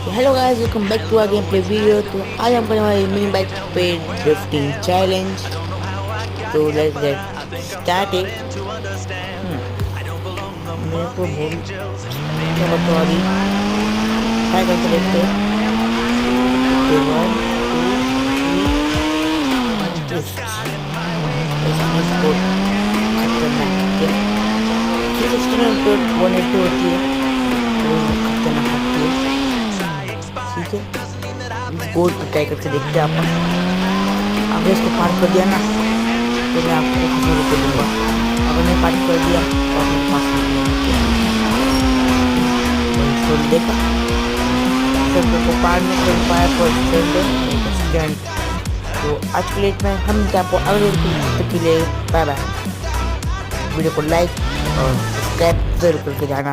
Hello guys, welcome back to our game play video. तो आज हम करने वाले मिनी बाइक पे ड्रिफ्टिंग चैलेंज। तो लेट्स गेट स्टार्टेड। मेरे को भूल चलो तो अभी ट्राई करके देखते हैं। Okay, 1 2 3 drift. स्पीड को खतरनाक है। 360 में तो 180 होती है, तो खतरनाक होती है। ठीक है, इस बोर्ड को ट्राई करके देखते हैं अपन। अगर इसको पार कर दिया ना तो मैं आपको 100 रुपये दूंगा। अगर मैं पार कर दिया तो आप मेरे 500 रुपये देखा। 100 रुपये को पार नहीं कर पाया पर स्टैंड। तो आज के लिए इतना। हम आपको अगले वीडियो के लिए बाय बाय। वीडियो को लाइक और सब्सक्राइब जरूर करके जाना।